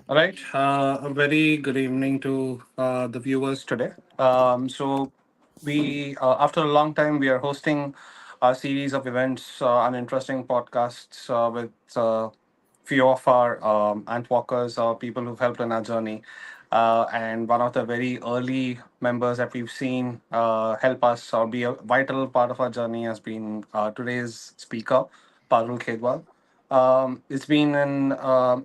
All right. A very good evening to the viewers today. After a long time, we are hosting a series of events and interesting podcasts with few of our ant walkers or people who've helped in our journey. And one of the very early members that we've seen help us or be a vital part of our journey has been today's speaker, Parul Khedwal. It's been an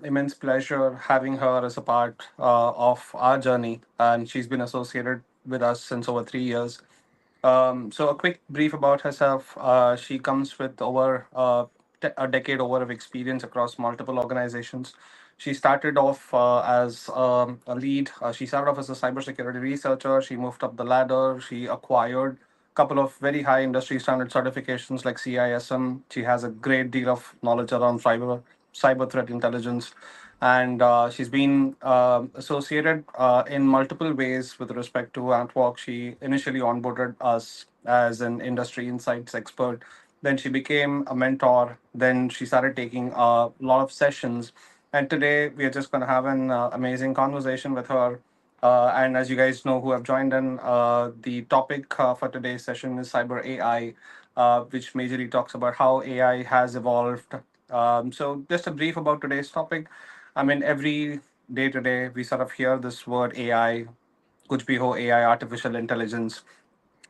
immense pleasure having her as a part of our journey, and she's been associated with us since over 3 years. So, a quick brief about herself. She comes with over a decade over of experience across multiple organizations. She started off as a lead. She started off as a cybersecurity researcher. She moved up the ladder. She acquired a couple of very high industry standard certifications like CISM. She has a great deal of knowledge around cyber threat intelligence, and she's been associated in multiple ways with respect to Antwalk. She initially onboarded us as an industry insights expert. Then she became a mentor. Then she started taking a lot of sessions. And today we are just going to have an amazing conversation with her. And as you guys know who have joined in, the topic for today's session is cyber AI, which majorly talks about how AI has evolved. So, just a brief about today's topic. I mean, every day today we sort of hear this word AI, kuch bhi ho AI, artificial intelligence.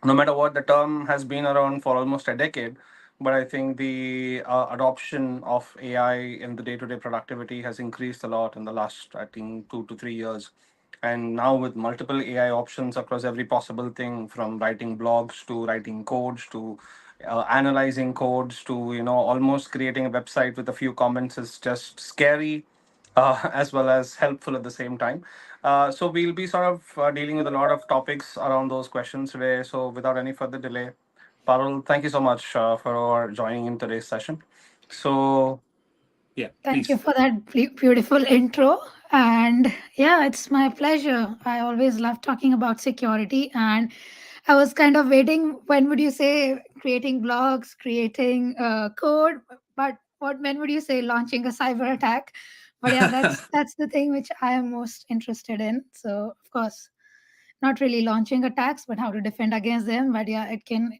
No matter what, the term has been around for almost a decade, but I think the adoption of AI in the day-to-day productivity has increased a lot in the last, I think, 2 to 3 years. And now with multiple AI options across every possible thing, from writing blogs to writing codes to analyzing codes to almost creating a website with a few comments is just scary as well as helpful at the same time. So we'll be sort of dealing with a lot of topics around those questions today. So without any further delay, Parul, thank you so much for joining in today's session. So yeah, Thank you please. for that beautiful intro. And yeah, it's my pleasure. I always love talking about security. And I was kind of waiting, when would you say creating blogs, creating code? But when would you say launching a cyber attack? But yeah, that's the thing which I am most interested in. So of course, not really launching attacks, but how to defend against them. But yeah, it can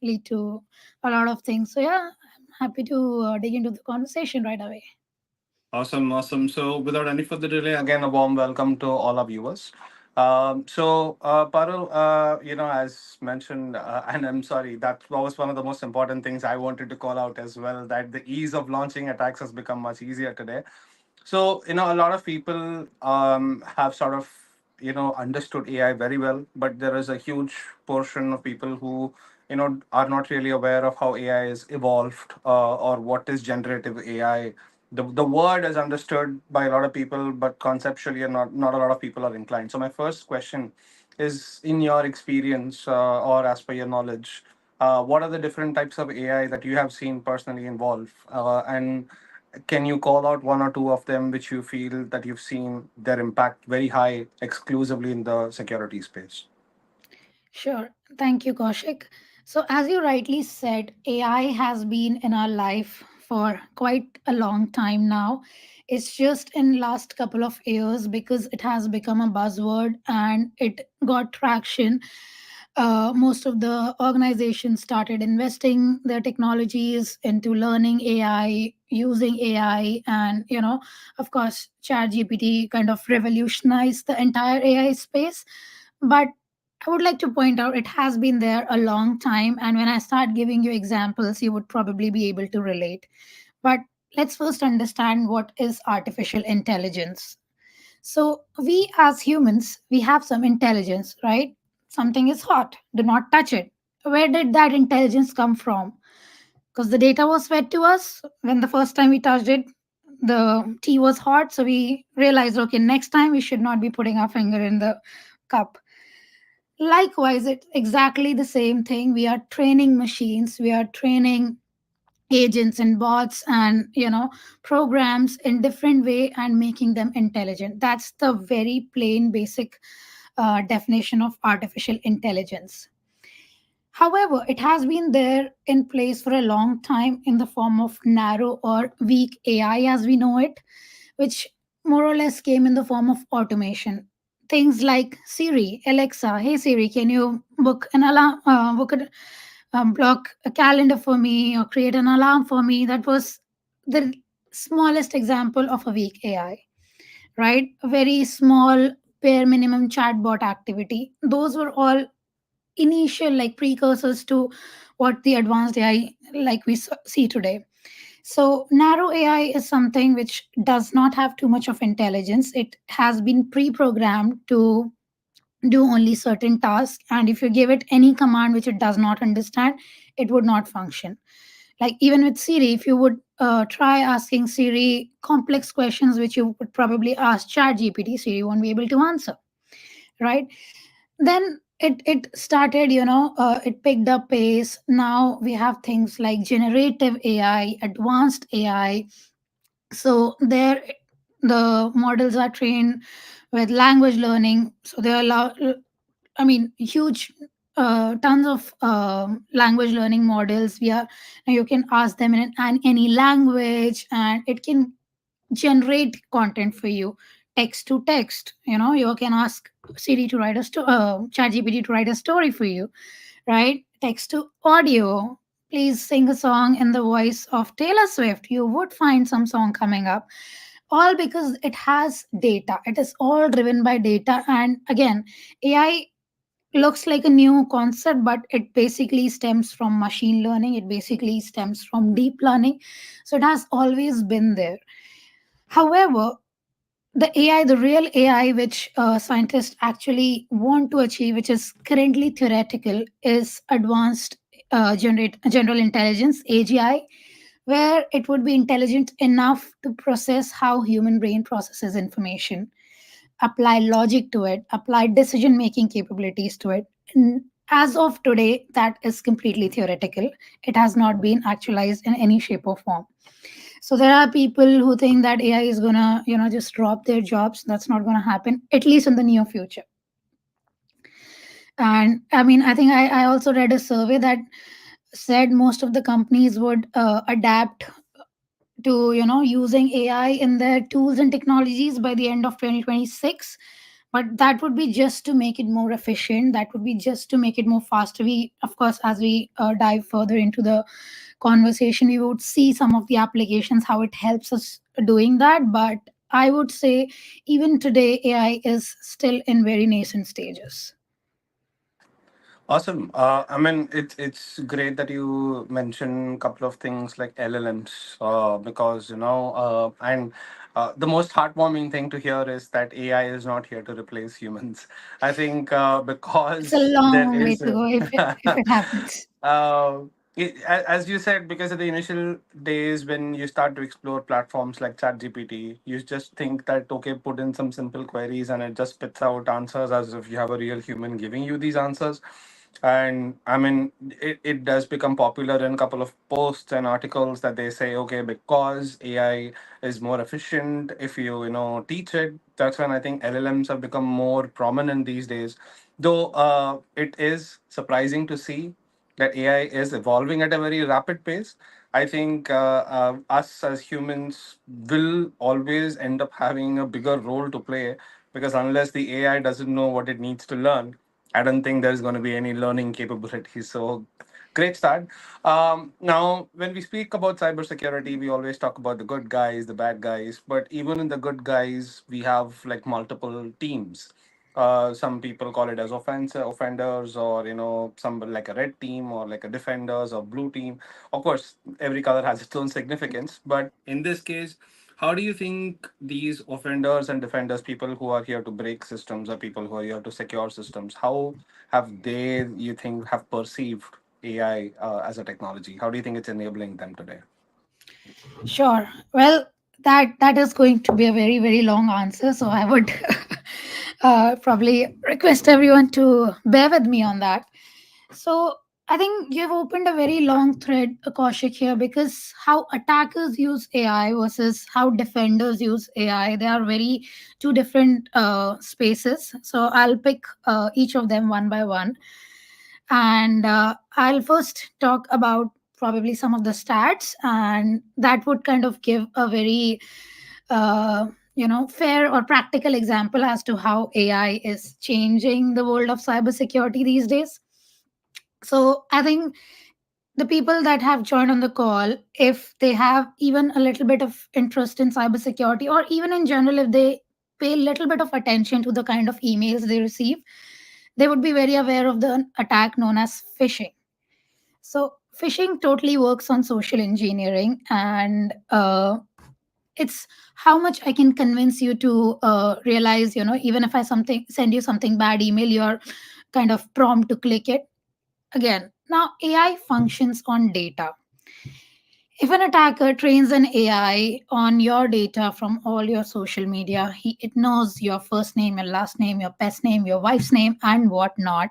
lead to a lot of things. So yeah, I'm happy to dig into the conversation right away. Awesome, awesome. So, without any further delay, again, a warm welcome to all our viewers. Parul, as mentioned, and I'm sorry, that was one of the most important things I wanted to call out as well, that the ease of launching attacks has become much easier today. So, a lot of people have sort of, understood AI very well, but there is a huge portion of people who, are not really aware of how AI is evolved or what is generative AI. The word is understood by a lot of people, but conceptually, not a lot of people are inclined. So, my first question is, in your experience or as per your knowledge, what are the different types of AI that you have seen personally involve? And can you call out one or two of them which you feel that you've seen their impact very high exclusively in the security space? Sure. Thank you, Kaushik. So, as you rightly said, AI has been in our life for quite a long time now. It's just in last couple of years because it has become a buzzword and it got traction. Most of the organizations started investing their technologies into learning AI, using AI, and of course, ChatGPT kind of revolutionized the entire AI space. But I would like to point out it has been there a long time, and when I start giving you examples, you would probably be able to relate. But let's first understand what is artificial intelligence. So, we as humans, we have some intelligence, right? Something is hot, do not touch it. Where did that intelligence come from? Because the data was fed to us when the first time we touched it, the tea was hot, so we realized, okay, next time we should not be putting our finger in the cup. Likewise, it's exactly the same thing. We are training machines, we are training agents and bots and programs in different way and making them intelligent. That's the very plain basic definition of artificial intelligence. However, it has been there in place for a long time in the form of narrow or weak AI as we know it, which more or less came in the form of automation. Things like Siri, Alexa, hey Siri, can you book an alarm, block a calendar for me or create an alarm for me? That was the smallest example of a weak AI, right? A very small, bare minimum chatbot activity. Those were all initial like precursors to what the advanced AI like we see today. So, narrow AI is something which does not have too much of intelligence. It has been pre programmed to do only certain tasks. And if you give it any command which it does not understand, it would not function. Like, even with Siri, if you would try asking Siri complex questions which you would probably ask ChatGPT, Siri won't be able to answer, right? Then it started, it picked up pace. Now we have things like generative AI, advanced AI. So there, the models are trained with language learning, so they allow, I mean, huge tons of language learning models. You can ask them in any language, and it can generate content for you, text to text. You can ask Siri to write a ChatGPT to write a story for you, right? Text to audio. Please sing a song in the voice of Taylor Swift. You would find some song coming up, all because it has data. It is all driven by data. And again, AI looks like a new concept, but it basically stems from machine learning. It basically stems from deep learning. So it has always been there. However, the AI, the real AI, which scientists actually want to achieve, which is currently theoretical, is advanced general intelligence (AGI), where it would be intelligent enough to process how human brain processes information, apply logic to it, apply decision making capabilities to it. And as of today, that is completely theoretical. It has not been actualized in any shape or form. So there are people who think that AI is gonna, just drop their jobs. That's not gonna happen, at least in the near future. And I mean, I think I also read a survey that said most of the companies would adapt to, using AI in their tools and technologies by the end of 2026. But that would be just to make it more efficient. That would be just to make it more faster. We, of course, as we dive further into the conversation, we would see some of the applications, how it helps us doing that. But I would say even today, AI is still in very nascent stages. Awesome. I mean, it's great that you mentioned a couple of things like LLMs, because and the most heartwarming thing to hear is that AI is not here to replace humans. I think It's a because there long way is to go if it happens. uh, as you said, because of the initial days when you start to explore platforms like ChatGPT, you just think that okay, put in some simple queries and it just spits out answers as if you have a real human giving you these answers. And I mean, it does become popular in a couple of posts and articles that they say, okay, because AI is more efficient if you teach it. That's when I think LLMs have become more prominent these days. Though it is surprising to see that AI is evolving at a very rapid pace. I think us as humans will always end up having a bigger role to play, because unless the AI doesn't know what it needs to learn, I don't think there's going to be any learning capability. So, great start. Now, when we speak about cybersecurity, we always talk about the good guys, the bad guys, but even in the good guys, we have like multiple teams. Some people call it as offenders, or some like a red team, or like a defenders or blue team. Of course, every color has its own significance, but in this case, how do you think these offenders and defenders, people who are here to break systems or people who are here to secure systems, how have they, you think, have perceived AI as a technology? How do you think it's enabling them today? Sure. Well, that is going to be a very very long answer, so I would probably request everyone to bear with me on that. So I think you've opened a very long thread, Kaushik, here, because how attackers use AI versus how defenders use AI, they are very two different spaces. So I'll pick each of them one by one. And I'll first talk about probably some of the stats, and that would kind of give a very fair or practical example as to how AI is changing the world of cybersecurity these days. So I think the people that have joined on the call, if they have even a little bit of interest in cybersecurity, or even in general, if they pay a little bit of attention to the kind of emails they receive, they would be very aware of the attack known as phishing. So phishing totally works on social engineering, and it's how much I can convince you to realize, even if I something send you something bad email, you're kind of prompt to click it. Again, now AI functions on data. If an attacker trains an AI on your data from all your social media, it knows your first name, your last name, your pet's name, your wife's name, and whatnot.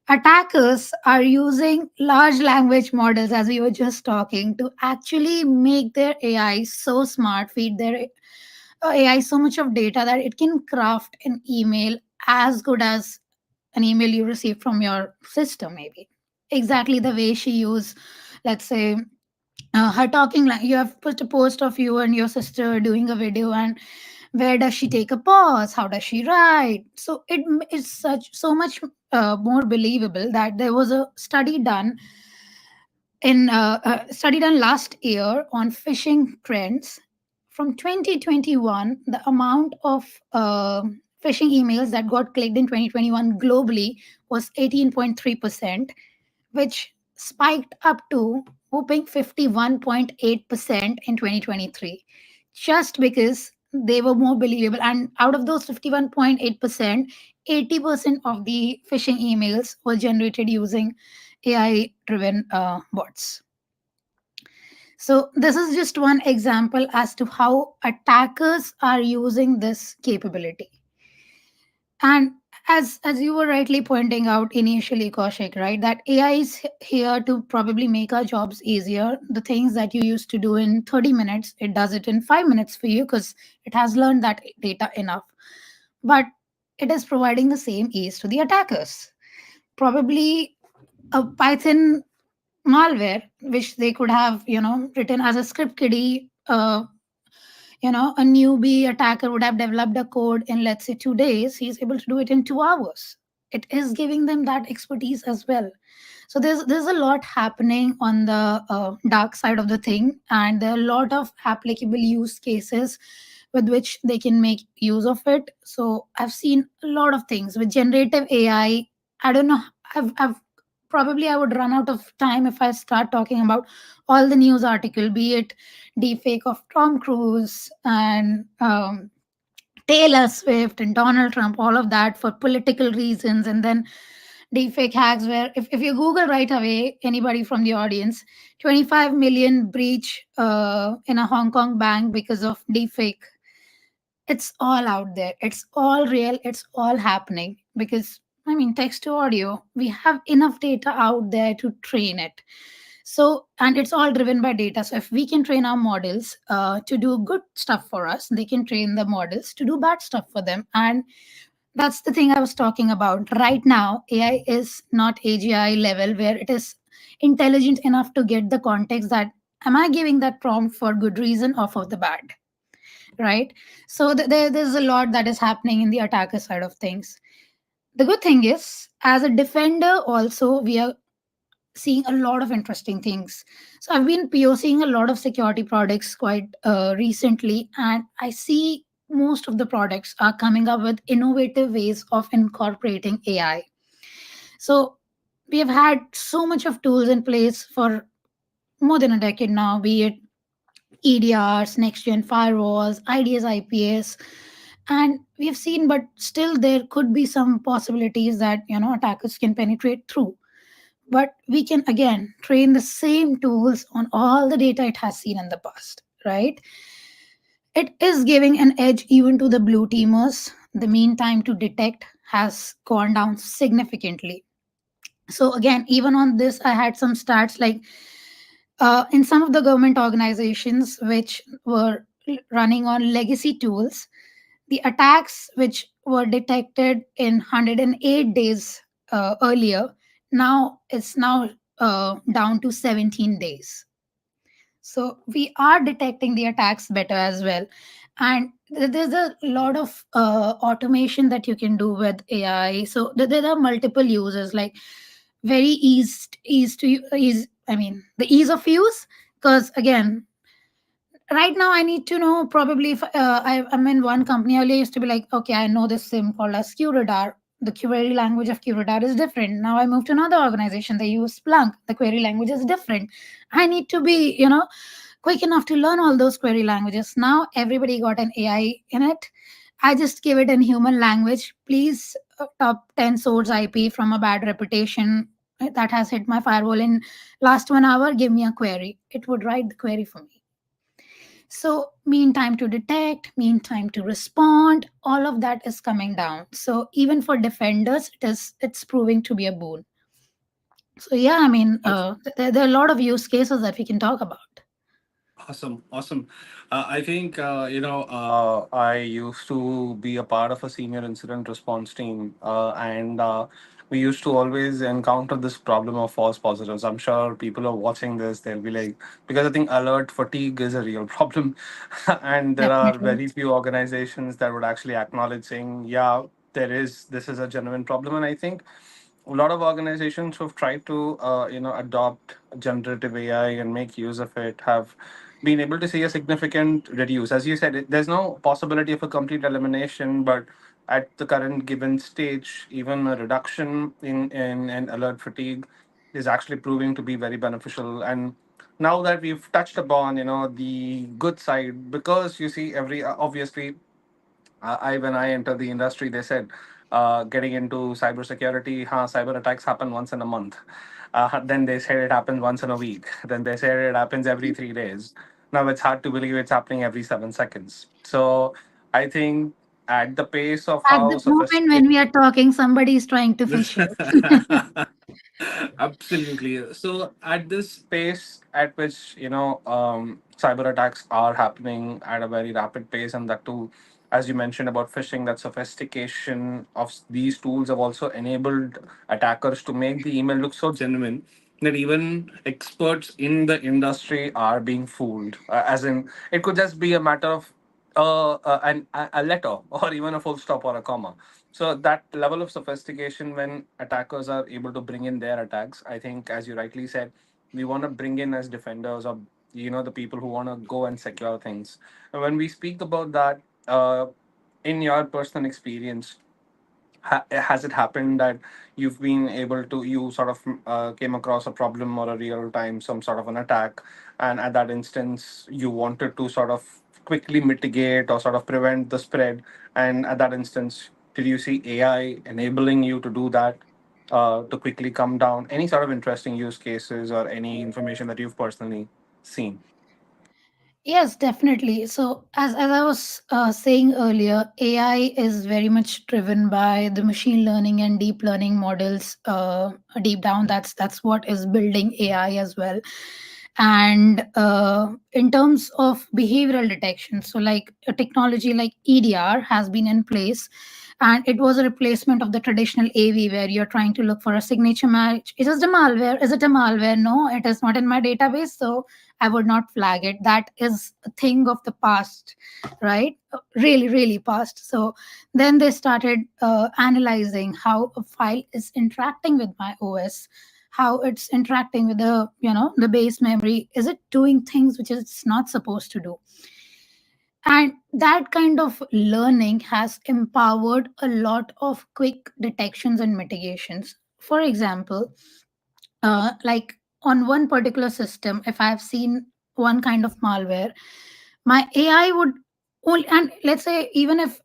Attackers are using large language models, as we were just talking, to actually make their AI so smart, feed their AI so much of data that it can craft an email as good as an email you receive from your sister, maybe. Exactly the way she used, let's say, her talking like you have put a post of you and your sister doing a video, and where does she take a pause, how does she write, so is such so much more believable that there was a study done last year on phishing trends from 2021. The amount of phishing emails that got clicked in 2021 globally was 18.3%, which spiked up to whooping 51.8% in 2023, just because they were more believable. And out of those 51.8%, 80% of the phishing emails were generated using AI driven bots. So, this is just one example as to how attackers are using this capability. And as you were rightly pointing out initially, Kaushik, right, that AI is here to probably make our jobs easier. The things that you used to do in 30 minutes, it does it in 5 minutes for you because it has learned that data enough. But it is providing the same ease to the attackers. Probably a Python malware, which they could have, written as a script kiddie. A newbie attacker would have developed a code in, let's say, 2 days. He's able to do it in 2 hours. It is giving them that expertise as well. So there's a lot happening on the dark side of the thing, and there are a lot of applicable use cases with which they can make use of it. So I've seen a lot of things with generative AI. I don't know. I've probably I would run out of time if I start talking about all the news article, be it deepfake of Tom Cruise and Taylor Swift and Donald Trump, all of that for political reasons, and then deepfake hacks where if you Google right away, anybody from the audience, 25 million breach in a Hong Kong bank because of deepfake. It's all out there. It's all real. It's all happening because, I mean, text to audio, we have enough data out there to train it. So, and it's all driven by data. So, if we can train our models to do good stuff for us, they can train the models to do bad stuff for them. And that's the thing I was talking about. Right now, AI is not AGI level where it is intelligent enough to get the context that am I giving that prompt for good reason or for the bad, right? So there's a lot that is happening in the attacker side of things. The good thing is, as a defender, also we are seeing a lot of interesting things. So I've been POCing a lot of security products quite recently, and I see most of the products are coming up with innovative ways of incorporating AI. So we have had so much of tools in place for more than a decade now, be it EDRs, next gen firewalls, IDS, IPS, and we have seen, but still there could be some possibilities that attackers can penetrate through. But we can again train the same tools on all the data it has seen in the past, right? It is giving an edge even to the blue teamers. The mean time to detect has gone down significantly. So again, even on this, I had some stats like in some of the government organizations which were running on legacy tools, the attacks which were detected in 108 days earlier, now it's now down to 17 days. So we are detecting the attacks better as well. And there's a lot of automation that you can do with AI. So there are multiple uses, like very ease, I mean, the ease of use. Because again, right now I need to know, probably if I'm in one company. Earlier used to be like, okay, I know this sim called as QRadar. The query language of QRadar is different. Now I move to another organization, they use Splunk, the query language is different. I need to be, quick enough to learn all those query languages. Now everybody got an AI in it. I just give it in human language. Please, top 10 source IP from a bad reputation that has hit my firewall in last 1 hour. Give me a query. It would write the query for me. So mean time to detect, mean time to respond, all of that is coming down. So even for defenders, it's proving to be a boon. So yeah, I mean, there are a lot of use cases that we can talk about. Awesome, awesome. I think I used to be a part of a senior incident response team, and we used to always encounter this problem of false positives. I'm sure people are watching this; they'll be like, because I think alert fatigue is a real problem, and there are Definitely. very few organizations that would actually acknowledge saying, "Yeah, this is a genuine problem." And I think a lot of organizations who've tried to adopt generative AI and make use of it have been able to see a significant reduce. As you said, there's no possibility of a complete elimination, but at the current given stage, even a reduction in alert fatigue is actually proving to be very beneficial. And now that we've touched upon the good side, because you see every obviously I when I entered the industry, they said getting into cybersecurity, cyber attacks happen once in a month. Then they said it happens once in a week. Then they said it happens every 3 days. Now it's hard to believe it's happening every 7 seconds. So I think at the pace of At how the moment when sophisticated. we are talking, somebody is trying to fish you. Absolutely. So at this pace at which cyber attacks are happening at a very rapid pace, and that too, as you mentioned about phishing, that sophistication of these tools have also enabled attackers to make the email look so genuine that even experts in the industry are being fooled. As in, it could just be a matter of a letter or even a full stop or a comma. So that level of sophistication, when attackers are able to bring in their attacks, I think, as you rightly said, we want to bring in as defenders, or the people who want to go and secure things. And when we speak about that, in your personal experience, has it happened that you sort of came across a problem or a real time some sort of an attack, and at that instance you wanted to sort of quickly mitigate or sort of prevent the spread, and at that instance did you see AI enabling you to do that, to quickly come down? Any sort of interesting use cases or any information that you've personally seen? Yes, definitely. So, as I was saying earlier, AI is very much driven by the machine learning and deep learning models. Deep down, that's what is building AI as well. And in terms of behavioral detection, so like a technology like EDR has been in place, and it was a replacement of the traditional AV where you're trying to look for a signature match. Is it a malware? Is it a malware? No, it is not in my database, so I would not flag it. That is a thing of the past, right? Really, really past. So then they started analyzing how a file is interacting with my OS, how it's interacting with the base memory. Is it doing things which it's not supposed to do? And that kind of learning has empowered a lot of quick detections and mitigations. For example, like on one particular system, if I've seen one kind of malware, my AI would only, and let's say even if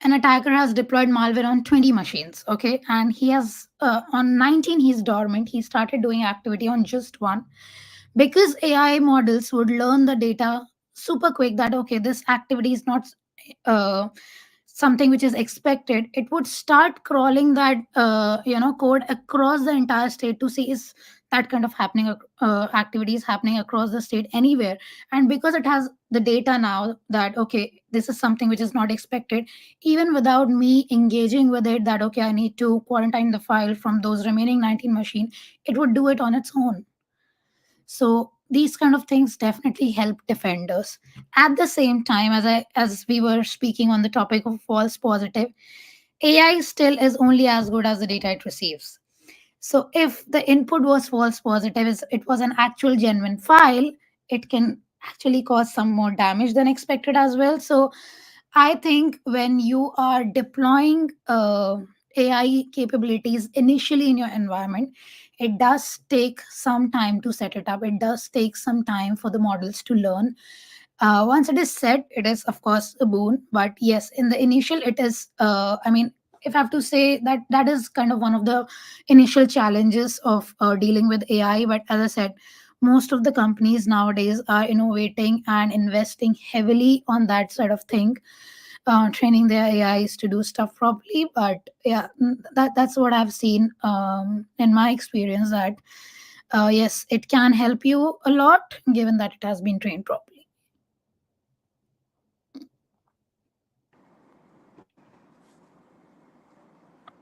an attacker has deployed malware on 20 machines, okay, and he has on 19 he's dormant, he started doing activity on just one, because AI models would learn the data super quick that okay, this activity is not uh, something which is expected. It would start crawling that code across the entire state to see is that kind of activities happening across the state anywhere. And because it has the data now that okay, this is something which is not expected, even without me engaging with it that okay, I need to quarantine the file from those remaining 19 machine, it would do it on its own. So these kind of things definitely help defenders. At the same time, as we were speaking on the topic of false positive, AI still is only as good as the data it receives. So if the input was false positive, is it was an actual genuine file, it can actually cause some more damage than expected as well. So I think when you are deploying AI capabilities initially in your environment, it does take some time to set it up. It does take some time for the models to learn. Once it is set, it is of course a boon. But yes, in the initial, it is. I mean, if I have to say that that is kind of one of the initial challenges of dealing with AI. But as I said, most of the companies nowadays are innovating and investing heavily on that sort of thing, training their AIs to do stuff properly. But yeah, that's what I've seen in my experience. That yes, it can help you a lot given that it has been trained properly.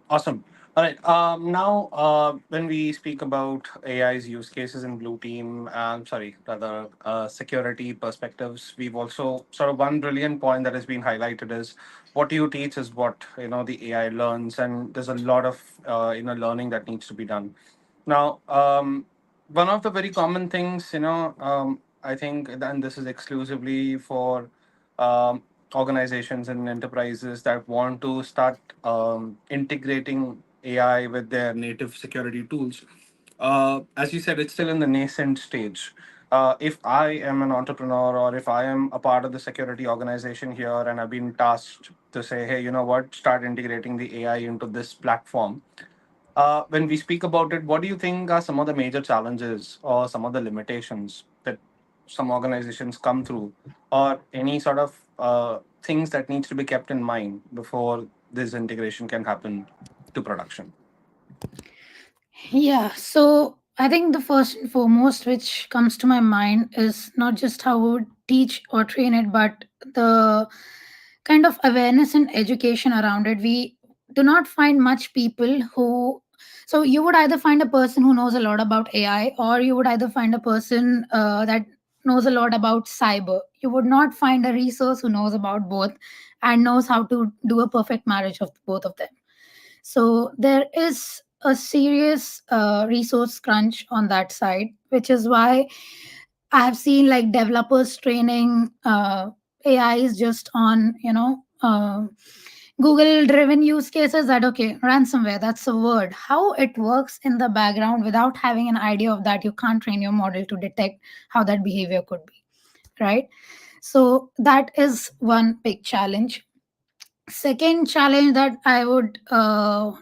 Awesome. All right. Now, when we speak about AI's use cases in Blue Team, sorry, rather security perspectives, we've also sort of one brilliant point that has been highlighted is what you teach is what the AI learns, and there's a lot of learning that needs to be done. Now, one of the very common things, I think, and this is exclusively for um, organizations and enterprises that want to start integrating AI with their native security tools. As you said, it's still in the nascent stage. If I am an entrepreneur or if I am a part of the security organization here and I've been tasked to say, hey, you know what, start integrating the AI into this platform. When we speak about it, what do you think are some of the major challenges or some of the limitations that some organizations come through, or any sort of things that needs to be kept in mind before this integration can happen to production? Yeah, so I think the first and foremost which comes to my mind is not just how we would teach or train it, but the kind of awareness and education around it. We do not find much people who, so you would either find a person who knows a lot about AI, or you would either find a person that knows a lot about cyber. You would not find a resource who knows about both and knows how to do a perfect marriage of both of them. So there is a serious resource crunch on that side, which is why I have seen like developers training AIs just on, Google driven use cases. That okay, ransomware, that's a word. How it works in the background without having an idea of that, you can't train your model to detect how that behavior could be, right? So that is one big challenge. Second challenge that I would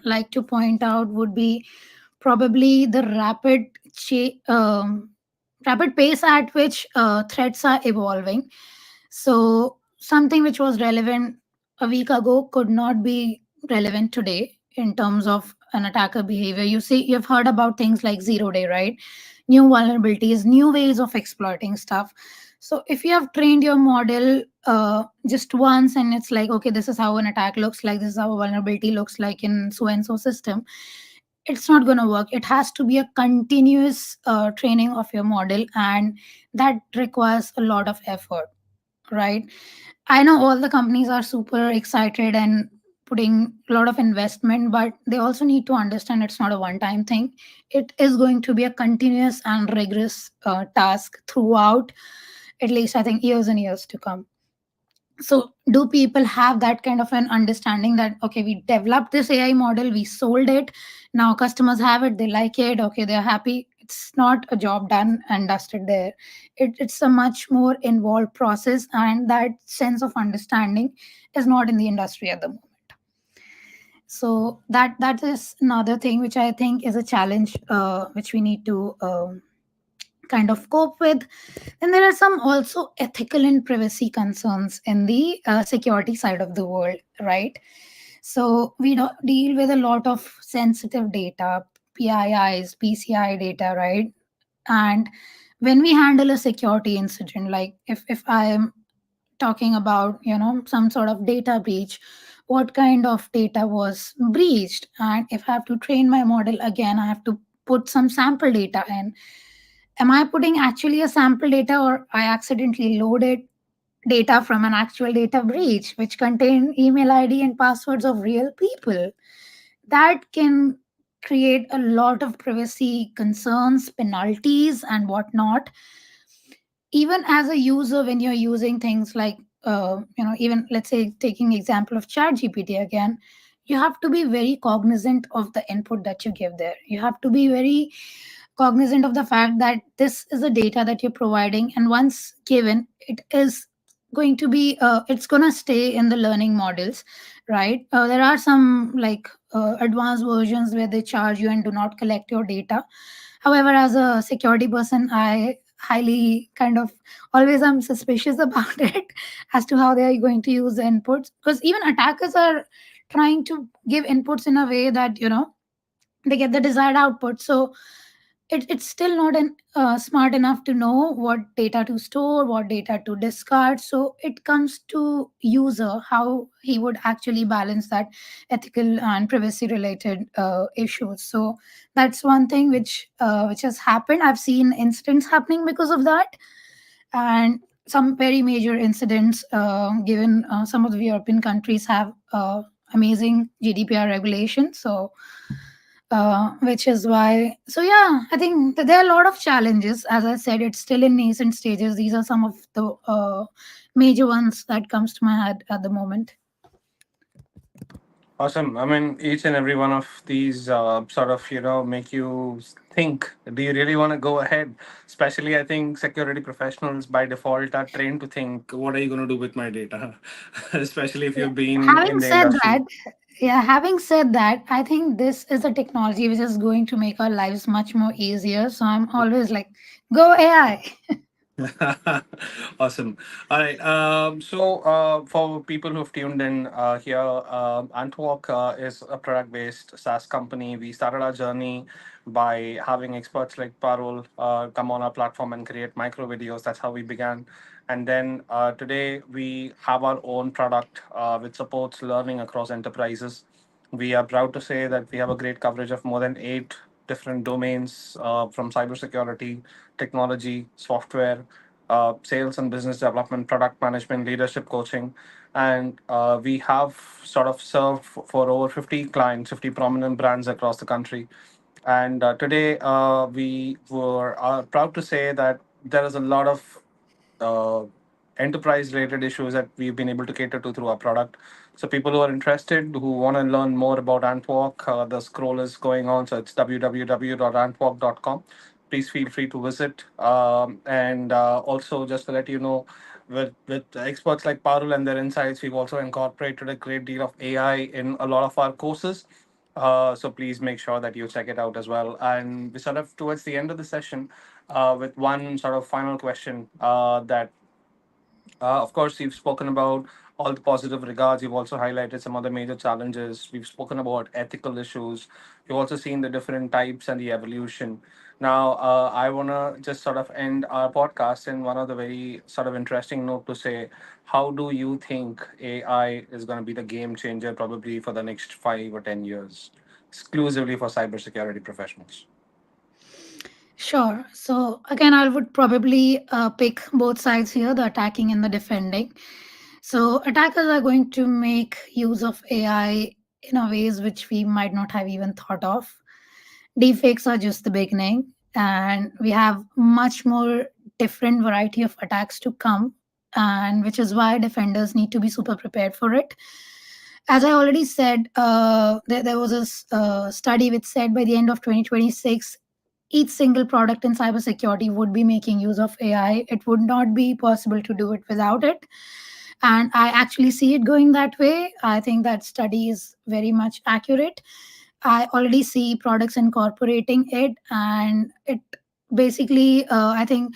like to point out would be probably the rapid pace at which threats are evolving. So something which was relevant a week ago could not be relevant today in terms of an attacker behavior. You see, you've heard about things like 0 day, right? New vulnerabilities, new ways of exploiting stuff. So if you have trained your model just once and it's like, okay, this is how an attack looks like, this is how a vulnerability looks like in so and so system, it's not going to work. It has to be a continuous training of your model, and that requires a lot of effort, right? I know all the companies are super excited and putting a lot of investment, but they also need to understand it's not a one time thing. It is going to be a continuous and rigorous task throughout, at least I think, years and years to come. So do people have that kind of an understanding that okay, we developed this AI model, we sold it, now customers have it, they like it, okay, they're happy? It's not a job done and dusted there. It's a much more involved process, and that sense of understanding is not in the industry at the moment. So that is another thing which I think is a challenge which we need to kind of cope with. Then there are some also ethical and privacy concerns in the security side of the world, right? So we deal with a lot of sensitive data, PIIs, PCI data, right? And when we handle a security incident, like if I am talking about some sort of data breach, what kind of data was breached, and if I have to train my model again, I have to put some sample data in. Am I putting actually a sample data, or I accidentally loaded data from an actual data breach which contain email ID and passwords of real people? That can create a lot of privacy concerns, penalties, and whatnot. Even as a user, when you're using things like even let's say taking example of chat gpt again, you have to be very cognizant of the input that you give there. You have to be very cognizant of the fact that this is the data that you're providing, and once given, it is going to be it's going to stay in the learning models, right? There are some like advanced versions where they charge you and do not collect your data. However, as a security person, I highly kind of always I'm suspicious about it as to how they are going to use the inputs, because even attackers are trying to give inputs in a way that they get the desired output. So it's still not smart enough to know what data to store, what data to discard. So it comes to user how he would actually balance that ethical and privacy related issues. So that's one thing which has happened. I've seen incidents happening because of that, and some very major incidents, given some of the European countries have amazing GDPR regulations. So which is why, so yeah, I think that there are a lot of challenges. As I said, it's still in nascent stages. These are some of the major ones that comes to my head at the moment. Awesome. I mean, each and every one of these sort of, make you think, do you really want to go ahead? Especially, I think security professionals by default are trained to think, what are you going to do with my data? Especially if Yeah. you've been in Having the said industry. that, yeah, having said that, I think this is a technology which is going to make our lives much more easier. So I'm always like, go AI. Awesome. All right. For people who've tuned in here, Antwalk is a product-based SaaS company. We started our journey by having experts like Parul come on our platform and create micro videos. That's how we began. And then today we have our own product which supports learning across enterprises. We are proud to say that we have a great coverage of more than 8 different domains from cybersecurity, technology, software, sales and business development, product management, leadership coaching. And we have sort of served for over 50 clients, 50 prominent brands across the country. And today we were proud to say that there is a lot of uh, enterprise related issues that we've been able to cater to through our product. So people who are interested, who want to learn more about Antwalk, the scroll is going on. So it's www.antwalk.com. Please feel free to visit. And also, just to let you know, with experts like Parul and their insights, we've also incorporated a great deal of AI in a lot of our courses. So please make sure that you check it out as well. And we sort of towards the end of the session, with one sort of final question that of course, you've spoken about all the positive regards. You've also highlighted some of the major challenges. We've spoken about ethical issues. You've also seen the different types and the evolution. Now, I want to just sort of end our podcast in one of the very sort of interesting note to say, how do you think AI is going to be the game changer probably for the next 5 or 10 years, exclusively for cybersecurity professionals? Sure. So again, I would probably pick both sides here, the attacking and the defending. So attackers are going to make use of AI in a ways which we might not have even thought of. Deepfakes are just the beginning, and we have much more different variety of attacks to come, and which is why defenders need to be super prepared for it. As I already said, there was a study which said by the end of 2026, each single product in cybersecurity would be making use of AI. It would not be possible to do it without it. And I actually see it going that way. I think that study is very much accurate. I already see products incorporating it, and it basically, I think,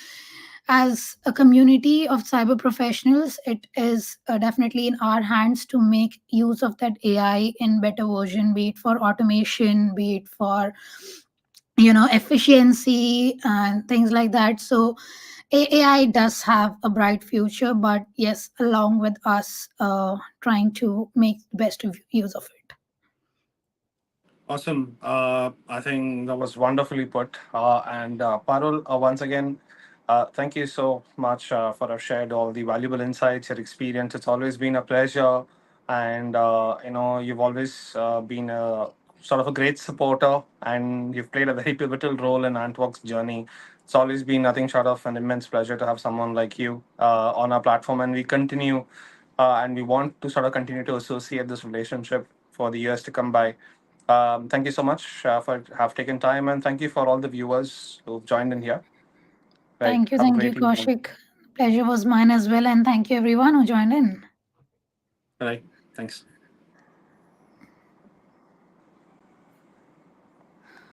as a community of cyber professionals, it is definitely in our hands to make use of that AI in better version, be it for automation, be it for efficiency and things like that. So AI does have a bright future, but yes, along with us trying to make the best of use of it. Awesome. I think that was wonderfully put. And Parul, once again, thank you so much for shared all the valuable insights, your experience. It's always been a pleasure, and you've always been a sort of a great supporter, and you've played a very pivotal role in Antwork's journey. It's always been nothing short of an immense pleasure to have someone like you on our platform, and we want to sort of continue to associate this relationship for the years to come by. Thank you so much for have taken time, and thank you for all the viewers who've joined in here. Right. Have a Thank you, great evening. Kaushik. Pleasure was mine as well, and thank you everyone who joined in. Right. Thanks.